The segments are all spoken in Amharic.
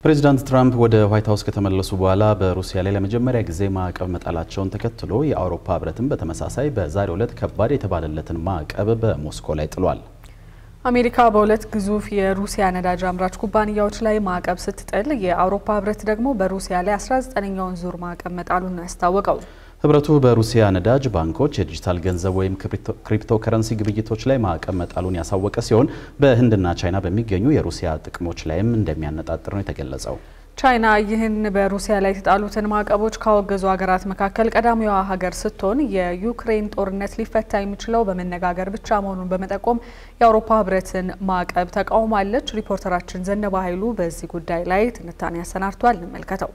ፕሬዚዳንት ትራምፕ ወደ ዋይት ሃውስ ከተመለሱ በኋላ በሩሲያ ላይ ለመጀመሪያ ጊዜ ማዕቀብ መጣላቸውን ተከትሎ የአውሮፓ ህብረትም በተመሳሳይ በዛሬው ዕለት ከባድ የተባለለትን ማዕቀብ በሞስኮ ላይ ጥሏል። አሜሪካ በሁለት ግዙፍ የሩሲያ ነዳጅ አምራች ኩባንያዎች ላይ ማዕቀብ ስትጥል የአውሮፓ ህብረት ደግሞ በሩሲያ ላይ 19ኛውን ዙር ማዕቀብ መጣሉን ያስታወቀው። ህብረቱ በሩሲያ ነዳጅ ባንኮች የዲጂታል ገንዘብ ወይም ክሪፕቶከረንሲ ግብይቶች ላይ ማዕቀብ መጣሉን ያሳወቀ ሲሆን በህንድና ቻይና በሚገኙ የሩሲያ ጥቅሞች ላይም እንደሚያነጣጥር ነው የተገለጸው። ቻይና ይህን በሩሲያ ላይ የተጣሉትን ማዕቀቦች ካወገዙ ሀገራት መካከል ቀዳሚዋ ሀገር ስትሆን የዩክሬን ጦርነት ሊፈታ የሚችለው በመነጋገር ብቻ መሆኑን በመጠቆም የአውሮፓ ህብረትን ማዕቀብ ተቃውማለች። ሪፖርተራችን ዘነበ ኃይሉ በዚህ ጉዳይ ላይ ትንታኔ ያሰናድቷል። እንመልከተው።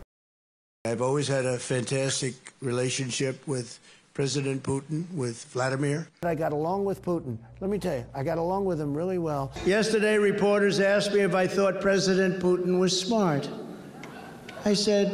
I've always had a fantastic relationship with President Putin, with Vladimir. I got along with Putin. Let me tell you, I got along with him really well. Yesterday, reporters asked me if I thought President Putin was smart. I said,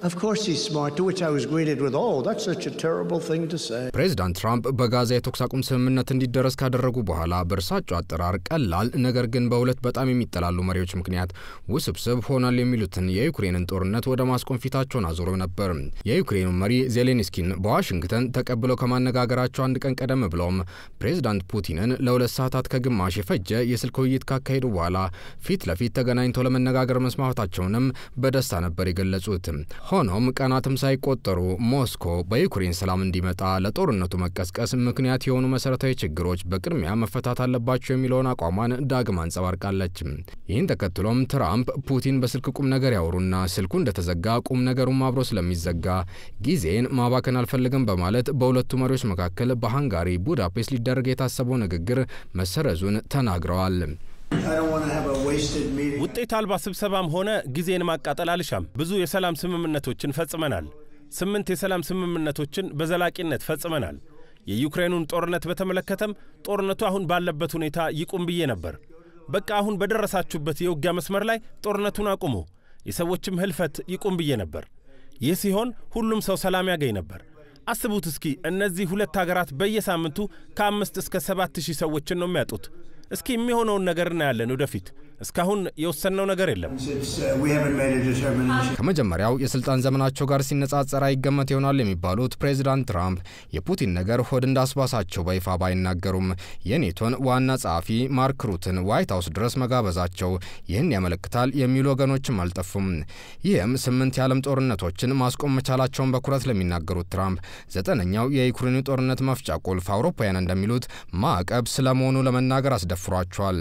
of course he's smart, to which I was greeted with, oh, that's such a terrible thing to say. President Trump በጋዛ የተኩስ አቁም ስምምነት እንዲደረስ ካደረጉ በኋላ በእርሳቸው አጠራር ቀላል ነገር ግን በሁለት በጣም የሚጠላሉ መሪዎች ምክንያት ውስብስብ ሆኗል የሚሉትን የዩክሬንን ጦርነት ወደ ማስቆም ፊታቸውን አዙረው ነበር። የዩክሬኑ መሪ ዜሌንስኪን በዋሽንግተን ተቀብለው ከማነጋገራቸው አንድ ቀን ቀደም ብለውም ፕሬዝዳንት ፑቲንን ለሁለት ሰዓታት ከግማሽ የፈጀ የስልክ ውይይት ካካሄዱ በኋላ ፊት ለፊት ተገናኝተው ለመነጋገር መስማማታቸውንም በደስታ ነበር የገለጹት። ሆኖም ቀናትም ሳይቆጠሩ ሞስኮ በዩክሬን ሰላም እንዲመጣ ለጦርነቱ መቀስቀስ ምክንያት የሆኑ መሰረታዊ ችግሮች በቅድሚያ መፈታት አለባቸው የሚለውን አቋሟን ዳግም አንጸባርቃለች። ይህን ተከትሎም ትራምፕ ፑቲን በስልክ ቁም ነገር ያወሩና ስልኩ እንደተዘጋ ቁም ነገሩም አብሮ ስለሚዘጋ ጊዜን ማባከን አልፈልግም በማለት በሁለቱ መሪዎች መካከል በሃንጋሪ ቡዳፔስት ሊደረግ የታሰበው ንግግር መሰረዙን ተናግረዋል። ውጤት አልባ ስብሰባም ሆነ ጊዜን ማቃጠል አልሻም። ብዙ የሰላም ስምምነቶችን ፈጽመናል። 8 የሰላም ስምምነቶችን በዘላቂነት ፈጽመናል። የዩክሬኑን ጦርነት በተመለከተም ጦርነቱ አሁን ባለበት ሁኔታ ይቁም ብዬ ነበር። በቃ አሁን በደረሳችሁበት የውጊያ መስመር ላይ ጦርነቱን አቁሙ፣ የሰዎችም ህልፈት ይቁም ብዬ ነበር። ይህ ሲሆን ሁሉም ሰው ሰላም ያገኝ ነበር። አስቡት እስኪ እነዚህ ሁለት ሀገራት በየሳምንቱ ከ5 እስከ 7,000 ሰዎችን ነው የሚያጡት። እስኪ የሚሆነውን ነገር እናያለን ወደፊት። እስካሁን የወሰነው ነገር የለም። ከመጀመሪያው የስልጣን ዘመናቸው ጋር ሲነጻጸር አይገመት ይሆናል የሚባሉት ፕሬዝዳንት ትራምፕ የፑቲን ነገር ሆድ እንዳስባሳቸው በይፋ ባይናገሩም የኔቶን ዋና ጸሐፊ ማርክ ሩትን ዋይት ሃውስ ድረስ መጋበዛቸው ይህን ያመለክታል የሚሉ ወገኖችም አልጠፉም። ይህም 8 የዓለም ጦርነቶችን ማስቆም መቻላቸውን በኩራት ለሚናገሩት ትራምፕ 9ኛው የዩክሬኑ ጦርነት መፍጫ ቁልፍ አውሮፓውያን እንደሚሉት ማዕቀብ ስለመሆኑ ለመናገር አስደፍሯቸዋል።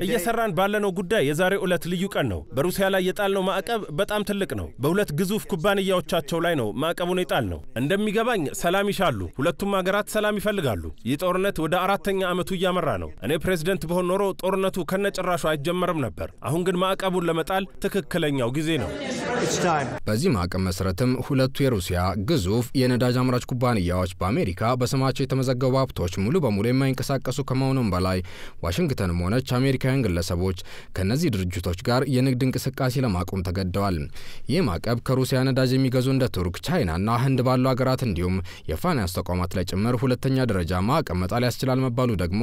እየሰራን ባለነው ጉዳይ የዛሬው ዕለት ልዩ ቀን ነው። በሩሲያ ላይ የጣልነው ማዕቀብ በጣም ትልቅ ነው። በሁለት ግዙፍ ኩባንያዎቻቸው ላይ ነው ማዕቀቡን የጣልነው። እንደሚገባኝ ሰላም ይሻሉ። ሁለቱም ሀገራት ሰላም ይፈልጋሉ። ይህ ጦርነት ወደ 4ኛ ዓመቱ እያመራ ነው። እኔ ፕሬዝዳንት በሆን ኖሮ ጦርነቱ ከነጭራሹ አይጀመርም ነበር። አሁን ግን ማዕቀቡን ለመጣል ትክክለኛው ጊዜ ነው። በዚህ ማዕቀብ መሰረትም ሁለቱ የሩሲያ ግዙፍ የነዳጅ አምራች ኩባንያዎች በአሜሪካ በስማቸው የተመዘገቡ ሀብቶች ሙሉ በሙሉ የማይንቀሳቀሱ ከመሆኑም በላይ ዋሽንግተንም ሆነች አሜሪካውያን ግለሰቦች ከነዚህ ድርጅቶች ጋር የንግድ እንቅስቃሴ ለማቆም ተገደዋል። ይህ ማዕቀብ ከሩሲያ ነዳጅ የሚገዙ እንደ ቱርክ፣ ቻይናና ህንድ ባሉ ሀገራት እንዲሁም የፋይናንስ ተቋማት ላይ ጭምር ሁለተኛ ደረጃ ማዕቀብ መጣል ያስችላል መባሉ ደግሞ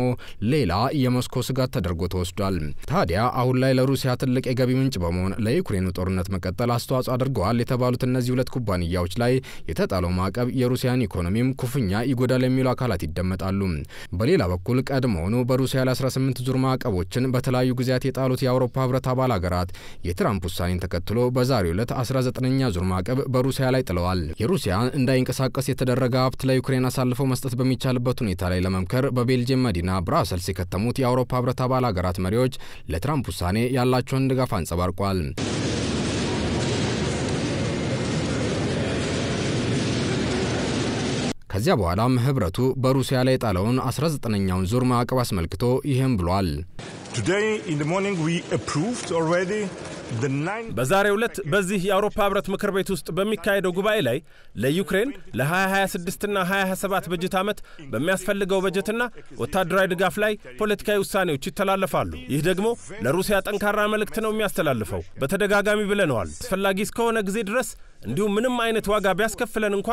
ሌላ የሞስኮ ስጋት ተደርጎ ተወስዷል። ታዲያ አሁን ላይ ለሩሲያ ትልቅ የገቢ ምንጭ በመሆን ለዩክሬኑ ጦርነት መቀጠል አስተዋጽኦ አድርገዋል የተባሉት እነዚህ ሁለት ኩባንያዎች ላይ የተጣለው ማዕቀብ የሩሲያን ኢኮኖሚም ኩፍኛ ይጎዳል የሚሉ አካላት ይደመጣሉ። በሌላ በኩል ቀድሞውኑ በሩሲያ ላይ 18 ዙር ማዕቀቦችን በተለያዩ ጊዜያት የጣሉት የአውሮፓ ህብረት አባል ሀገራት የትራምፕ ውሳኔን ተከትሎ በዛሬው ዕለት 19ኛ ዙር ማዕቀብ በሩሲያ ላይ ጥለዋል። የሩሲያ እንዳይንቀሳቀስ የተደረገ ሀብት ለዩክሬን አሳልፈው መስጠት በሚቻልበት ሁኔታ ላይ ለመምከር በቤልጂየም መዲና ብራሰልስ የከተሙት የአውሮፓ ህብረት አባል ሀገራት መሪዎች ለትራምፕ ውሳኔ ያላቸውን ድጋፍ አንጸባርቋል። ከዚያ በኋላም ህብረቱ በሩሲያ ላይ ጣለውን 19ኛውን ዙር ማዕቀብ አስመልክቶ ይህም ብሏል። በዛሬው ዕለት በዚህ የአውሮፓ ህብረት ምክር ቤት ውስጥ በሚካሄደው ጉባኤ ላይ ለዩክሬን ለ2026 እና 2027 በጀት ዓመት በሚያስፈልገው በጀትና ወታደራዊ ድጋፍ ላይ ፖለቲካዊ ውሳኔዎች ይተላለፋሉ። ይህ ደግሞ ለሩሲያ ጠንካራ መልእክት ነው የሚያስተላልፈው። በተደጋጋሚ ብለነዋል። አስፈላጊ እስከሆነ ጊዜ ድረስ እንዲሁም ምንም አይነት ዋጋ ቢያስከፍለን እንኳ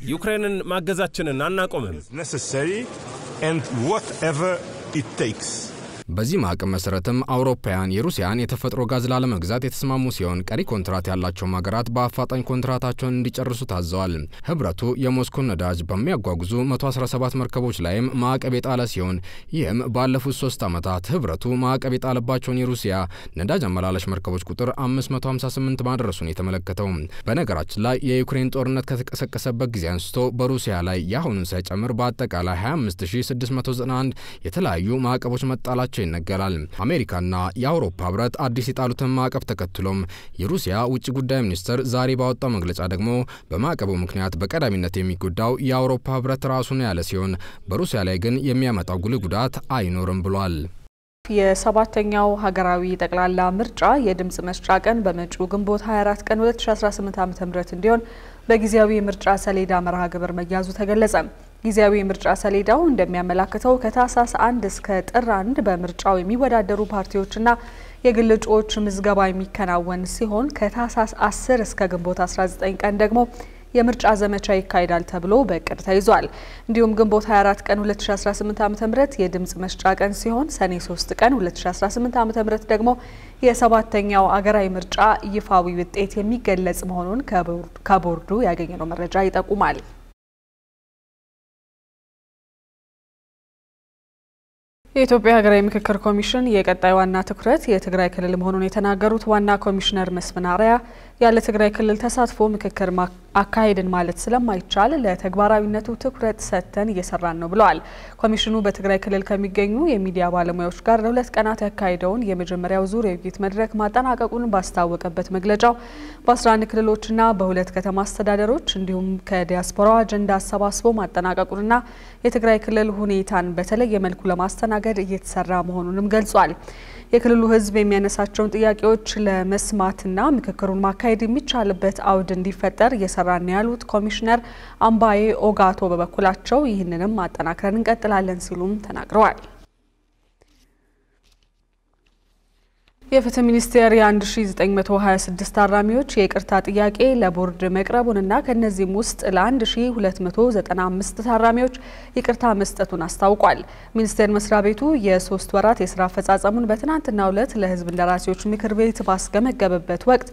ዩክሬንን ማገዛችንን አናቆምም። በዚህ ማዕቀብ መሰረትም አውሮፓውያን የሩሲያን የተፈጥሮ ጋዝ ላለመግዛት የተስማሙ ሲሆን ቀሪ ኮንትራት ያላቸው ሀገራት በአፋጣኝ ኮንትራታቸውን እንዲጨርሱ ታዘዋል። ህብረቱ የሞስኮ ነዳጅ በሚያጓጉዙ 117 መርከቦች ላይም ማዕቀብ የጣለ ሲሆን ይህም ባለፉት 3 ዓመታት ህብረቱ ማዕቀብ የጣለባቸውን የሩሲያ ነዳጅ አመላላሽ መርከቦች ቁጥር 558 ማድረሱን የተመለከተው። በነገራችን ላይ የዩክሬን ጦርነት ከተቀሰቀሰበት ጊዜ አንስቶ በሩሲያ ላይ ያሁኑን ሳይጨምር በአጠቃላይ 25691 የተለያዩ ማዕቀቦች መጣላቸው ይነገራል። አሜሪካና የአውሮፓ ህብረት አዲስ የጣሉትን ማዕቀብ ተከትሎም የሩሲያ ውጭ ጉዳይ ሚኒስትር ዛሬ ባወጣው መግለጫ ደግሞ በማዕቀቡ ምክንያት በቀዳሚነት የሚጎዳው የአውሮፓ ህብረት ራሱ ነው ያለ ሲሆን በሩሲያ ላይ ግን የሚያመጣው ጉልህ ጉዳት አይኖርም ብሏል። የሰባተኛው ሀገራዊ ጠቅላላ ምርጫ የድምጽ መስጫ ቀን በመጪው ግንቦት 24 ቀን 2018 ዓ.ም እንዲሆን በጊዜያዊ ምርጫ ሰሌዳ መርሃ ግብር መያዙ ተገለጸ። ጊዜያዊ ምርጫ ሰሌዳው እንደሚያመላክተው ከታህሳስ 1 እስከ ጥር 1 በምርጫው የሚወዳደሩ ፓርቲዎችና የግል እጩዎች ምዝገባ የሚከናወን ሲሆን ከታህሳስ 10 እስከ ግንቦት 19 ቀን ደግሞ የምርጫ ዘመቻ ይካሄዳል ተብሎ በእቅድ ተይዟል። እንዲሁም ግንቦት 24 ቀን 2018 ዓ.ም የድምጽ መስጫ ቀን ሲሆን ሰኔ 3 ቀን 2018 ዓ.ም ደግሞ የሰባተኛው አገራዊ ምርጫ ይፋዊ ውጤት የሚገለጽ መሆኑን ከቦርዱ ያገኘነው መረጃ ይጠቁማል። የኢትዮጵያ ሀገራዊ ምክክር ኮሚሽን የቀጣይ ዋና ትኩረት የትግራይ ክልል መሆኑን የተናገሩት ዋና ኮሚሽነር መስፍን አርአያ ያለ ትግራይ ክልል ተሳትፎ ምክክር አካሄድን ማለት ስለማይቻል ለተግባራዊነቱ ትኩረት ሰጥተን እየሰራን ነው ብለዋል። ኮሚሽኑ በትግራይ ክልል ከሚገኙ የሚዲያ ባለሙያዎች ጋር ለ2 ቀናት ያካሄደውን የመጀመሪያው ዙር የውይይት መድረክ ማጠናቀቁን ባስታወቀበት መግለጫው በ11 ክልሎችና በ2 ከተማ አስተዳደሮች እንዲሁም ከዲያስፖራው አጀንዳ አሰባስቦ ማጠናቀቁንና የትግራይ ክልል ሁኔታን በተለየ መልኩ ለማስተናገድ እየተሰራ መሆኑንም ገልጿል። የክልሉ ህዝብ የሚያነሳቸውን ጥያቄዎች ለመስማትና ምክክሩን ማካሄድ የሚቻልበት አውድ እንዲፈጠር እየሰራን ያሉት ኮሚሽነር አምባዬ ኦጋቶ በበኩላቸው ይህንንም ማጠናከርን እንቀጥላለን ሲሉም ተናግረዋል። የፍትህ ሚኒስቴር የ1926 ታራሚዎች የይቅርታ ጥያቄ ለቦርድ መቅረቡንና ከነዚህም ውስጥ ለ1295 ታራሚዎች ይቅርታ መስጠቱን አስታውቋል። ሚኒስቴር መስሪያ ቤቱ የ3 ወራት የስራ አፈጻጸሙን በትናንትናው ዕለት ለህዝብ እንደራሴዎች ምክር ቤት ባስገመገበበት ወቅት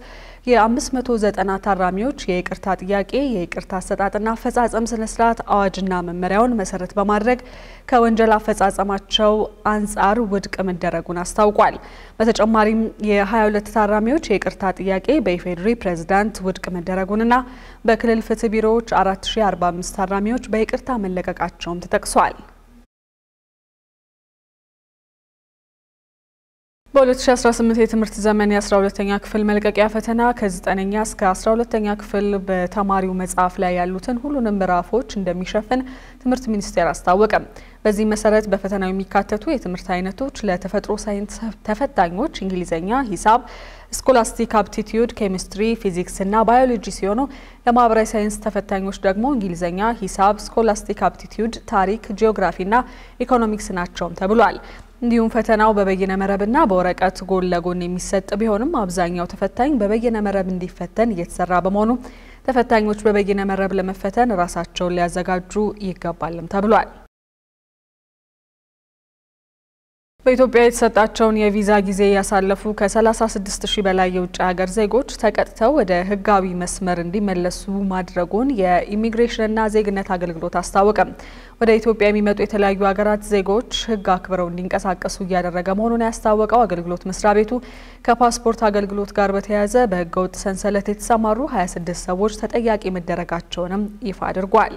የ590 ታራሚዎች የይቅርታ ጥያቄ የይቅርታ አሰጣጥና አፈጻጸም ስነስርዓት አዋጅና መመሪያውን መሰረት በማድረግ ከወንጀል አፈጻጸማቸው አንጻር ውድቅ መደረጉን አስታውቋል። በተጨማሪም የ22 ታራሚዎች የይቅርታ ጥያቄ በኢፌዴሪ ፕሬዝዳንት ውድቅ መደረጉንና በክልል ፍትህ ቢሮዎች 4045 ታራሚዎች በይቅርታ መለቀቃቸውም ተጠቅሷል። በ2018 የትምህርት ዘመን የ12ኛ ክፍል መልቀቂያ ፈተና ከ9ኛ እስከ 12ኛ ክፍል በተማሪው መጽሐፍ ላይ ያሉትን ሁሉንም ምዕራፎች እንደሚሸፍን ትምህርት ሚኒስቴር አስታወቀ። በዚህ መሰረት በፈተናው የሚካተቱ የትምህርት አይነቶች ለተፈጥሮ ሳይንስ ተፈታኞች እንግሊዘኛ፣ ሂሳብ፣ ስኮላስቲክ አፕቲቲዩድ፣ ኬሚስትሪ፣ ፊዚክስ እና ባዮሎጂ ሲሆኑ ለማህበራዊ ሳይንስ ተፈታኞች ደግሞ እንግሊዘኛ፣ ሂሳብ፣ ስኮላስቲክ አፕቲቲዩድ፣ ታሪክ፣ ጂኦግራፊ እና ኢኮኖሚክስ ናቸው ተብሏል። እንዲሁም ፈተናው በበይነ መረብና በወረቀት ጎን ለጎን የሚሰጥ ቢሆንም አብዛኛው ተፈታኝ በበይነ መረብ እንዲፈተን እየተሰራ በመሆኑ ተፈታኞች በበይነ መረብ ለመፈተን ራሳቸውን ሊያዘጋጁ ይገባልም ተብሏል። በኢትዮጵያ የተሰጣቸውን የቪዛ ጊዜ ያሳለፉ ከ36000 በላይ የውጭ ሀገር ዜጎች ተቀጥተው ወደ ህጋዊ መስመር እንዲመለሱ ማድረጉን የኢሚግሬሽንና ዜግነት አገልግሎት አስታወቀ። ወደ ኢትዮጵያ የሚመጡ የተለያዩ ሀገራት ዜጎች ህግ አክብረው እንዲንቀሳቀሱ እያደረገ መሆኑን ያስታወቀው አገልግሎት መስሪያ ቤቱ ከፓስፖርት አገልግሎት ጋር በተያያዘ በህገወጥ ሰንሰለት የተሰማሩ 26 ሰዎች ተጠያቂ መደረጋቸውንም ይፋ አድርጓል።